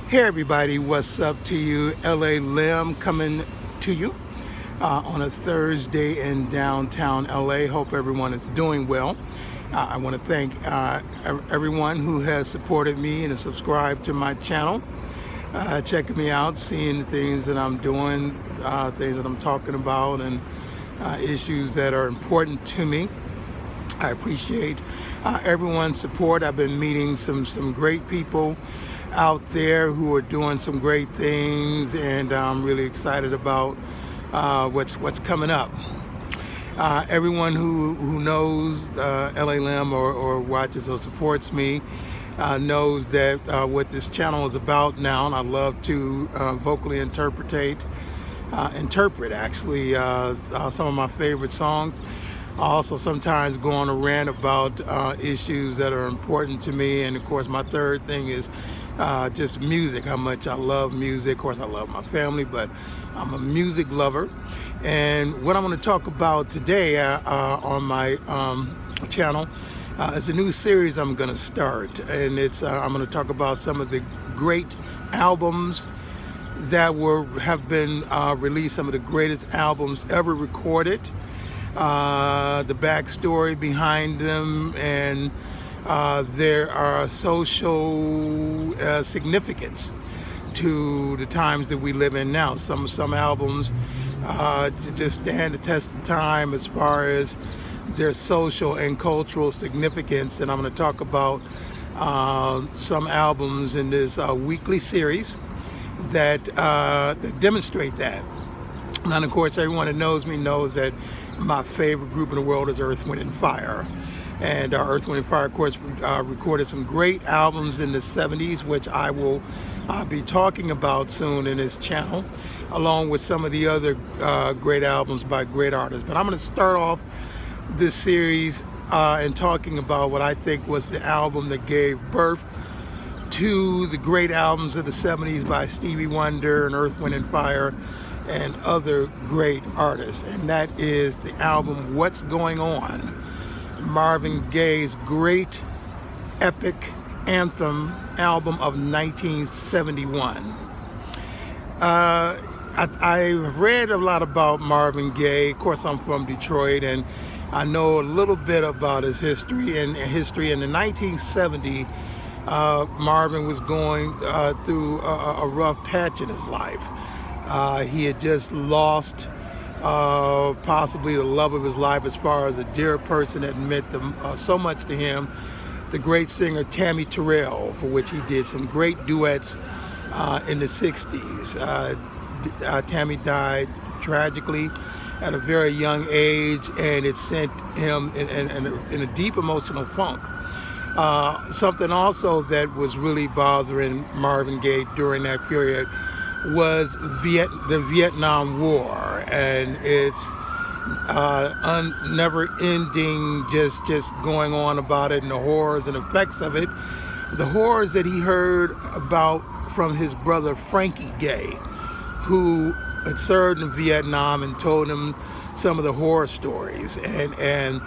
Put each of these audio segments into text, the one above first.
Hey everybody, what's up to you? LA Lim coming to you on a Thursday in downtown LA. Hope everyone is doing well. I want to thank everyone who has supported me and has subscribed to my channel, checking me out, seeing the things that I'm doing, things that I'm talking about, and issues that are important to me. I appreciate everyone's support. I've been meeting some great people out there who are doing some great things, and I'm really excited about what's coming up. Everyone who knows LA Lim or watches or supports me knows that what this channel is about now, and I love to vocally interpret actually some of my favorite songs. I also sometimes go on a rant about issues that are important to me, and of course my third thing is just music, how much I love music. Of course I love my family, but I'm a music lover. And what I'm going to talk about today on my channel is a new series I'm going to start, and I'm going to talk about some of the great albums that have been released, some of the greatest albums ever recorded, the backstory behind them, and there are social significance to the times that we live in now. Some albums just stand the test of time as far as their social and cultural significance, and I'm going to talk about some albums in this weekly series that demonstrate that. And of course, everyone that knows me knows that my favorite group in the world is Earth, Wind & Fire. And Earth, Wind & Fire, of course, recorded some great albums in the 70s, which I will be talking about soon in this channel, along with some of the other great albums by great artists. But I'm going to start off this series in talking about what I think was the album that gave birth to the great albums of the 70s by Stevie Wonder and Earth, Wind & Fire and other great artists, and that is the album What's Going On, Marvin Gaye's great epic anthem album of 1971. I've read a lot about Marvin Gaye. Of course, I'm from Detroit, and I know a little bit about his history. And in the 1970s, Marvin was going through a rough patch in his life. He had just lost possibly the love of his life as far as a dear person that meant so much to him, the great singer Tammy Terrell, for which he did some great duets in the 60s. Tammy died tragically at a very young age, and it sent him in a deep emotional funk. Something also that was really bothering Marvin Gaye during that period was the Vietnam War, and its never-ending just going on about it, and the horrors and effects of it. The horrors that he heard about from his brother Frankie Gaye, who had served in Vietnam, and told him some of the horror stories, and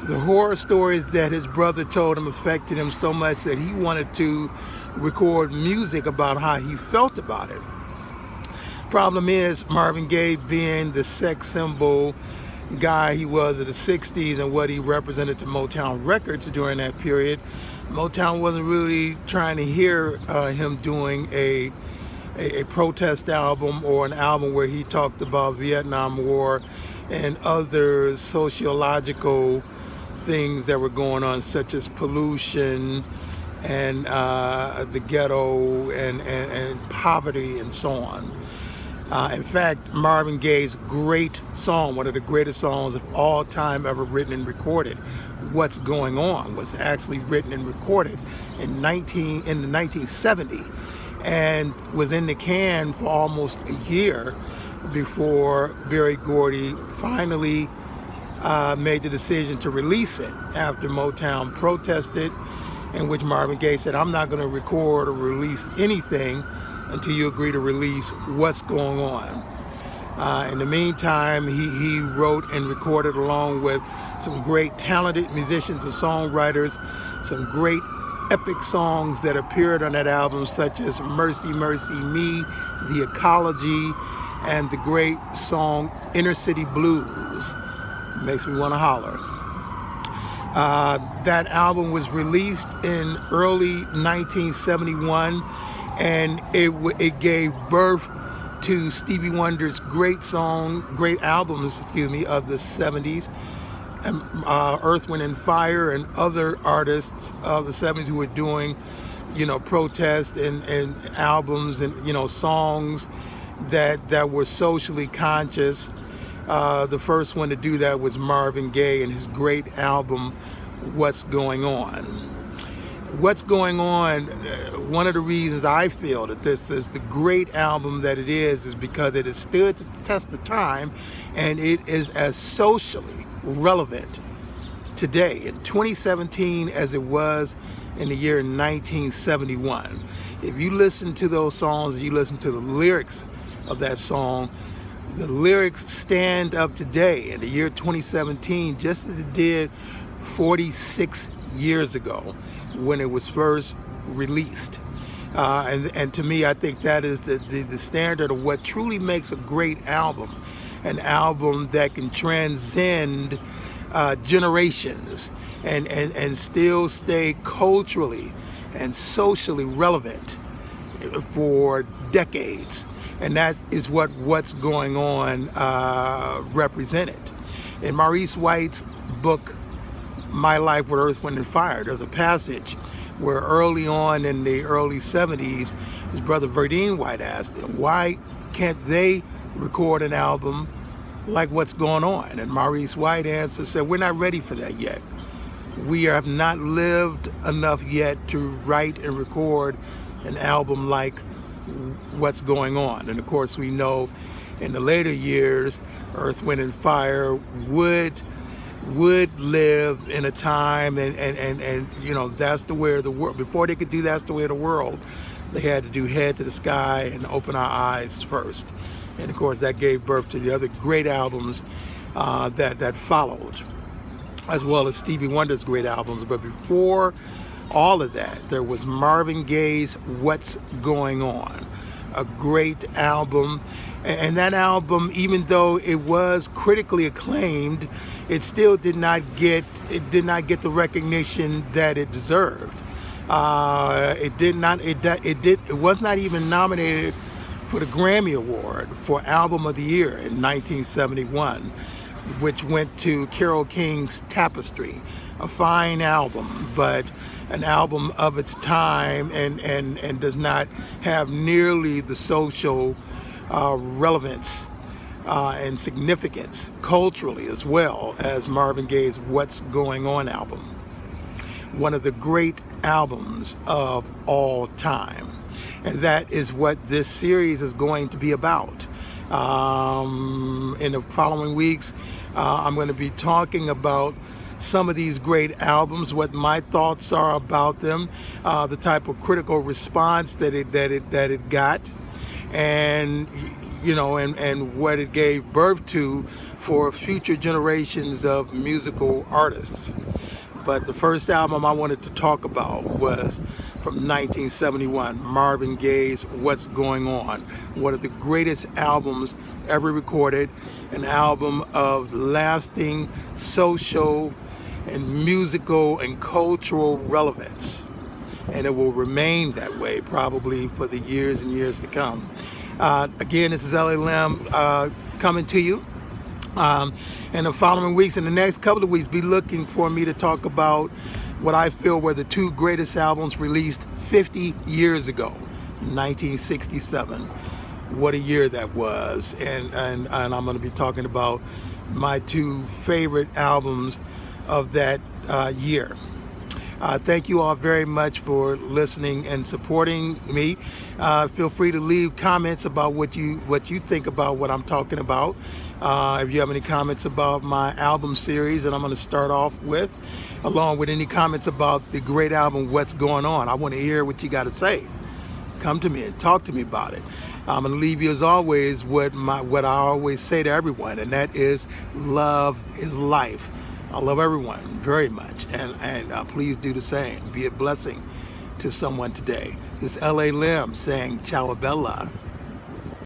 the horror stories that his brother told him affected him so much that he wanted to record music about how he felt about it. Problem is, Marvin Gaye, being the sex symbol guy he was in the 60s and what he represented to Motown Records during that period, Motown wasn't really trying to hear him doing a protest album or an album where he talked about Vietnam War and other sociological things that were going on, such as pollution and the ghetto and poverty and so on. In fact, Marvin Gaye's great song, one of the greatest songs of all time ever written and recorded, What's Going On, was actually written and recorded in the 1970s, and was in the can for almost a year before Berry Gordy finally made the decision to release it after Motown protested, in which Marvin Gaye said, "I'm not going to record or release anything until you agree to release What's Going On." In the meantime, he wrote and recorded, along with some great talented musicians and songwriters, some great epic songs that appeared on that album, such as Mercy, Mercy Me, The Ecology, and the great song Inner City Blues. Makes me want to holler. That album was released in early 1971, and it gave birth to Stevie Wonder's great albums, of the 70s, and Earth, Wind and Fire, and other artists of the 70s who were doing, protest and albums and, songs that were socially conscious. The first one to do that was Marvin Gaye and his great album, What's Going On. What's Going On, one of the reasons I feel that this is the great album that it is because it has stood the test of time, and it is as socially relevant today in 2017 as it was in the year 1971. If you listen to those songs, you listen to the lyrics of that song, the lyrics stand up today in the year 2017 just as it did 46 years ago when it was first released. And to me, I think that is the standard of what truly makes a great album, an album that can transcend generations and still stay culturally and socially relevant for decades. And that is what What's Going On represented. In Maurice White's book, My Life with Earth, Wind and Fire, there's a passage where early on in the early 70s, his brother Verdine White asked him, why can't they record an album like What's Going On? And Maurice White answered, said, we're not ready for that yet. We have not lived enough yet to write and record an album like What's Going On. And of course, we know in the later years, Earth, Wind and Fire would live in a time and that's the way of the world. Before they could do That's the Way of the World, they had to do Head to the Sky and Open Our Eyes first. And of course, that gave birth to the other great albums that followed, as well as Stevie Wonder's great albums. But before all of that, there was Marvin Gaye's What's Going On, a great album. And that album, even though it was critically acclaimed, it still did not get the recognition that it deserved. It was not even nominated for the Grammy Award for Album of the Year in 1971, which went to Carole King's Tapestry, a fine album, but an album of its time and does not have nearly the social relevance and significance culturally as well as Marvin Gaye's What's Going On album. One of the great albums of all time. And that is what this series is going to be about. In the following weeks, I'm going to be talking about some of these great albums, what my thoughts are about them, the type of critical response that it got, and and what it gave birth to for future generations of musical artists. But the first album I wanted to talk about was from 1971, Marvin Gaye's What's Going On, one of the greatest albums ever recorded, an album of lasting social and musical and cultural relevance. And it will remain that way probably for the years and years to come. Again, this is L.A. Lim coming to you. In the following weeks, in the next couple of weeks, be looking for me to talk about what I feel were the two greatest albums released 50 years ago, 1967. What a year that was. And I'm going to be talking about my two favorite albums of that year. Thank you all very much for listening and supporting me. Feel free to leave comments about what you think about what I'm talking about. If you have any comments about my album series that I'm going to start off with, along with any comments about the great album What's Going On, I want to hear what you got to say. Come to me and talk to me about it. I'm going to leave you as always what I always say to everyone, and that is love is life. I love everyone very much, and please do the same. Be a blessing to someone today. This L.A. Lim saying Ciao Bella.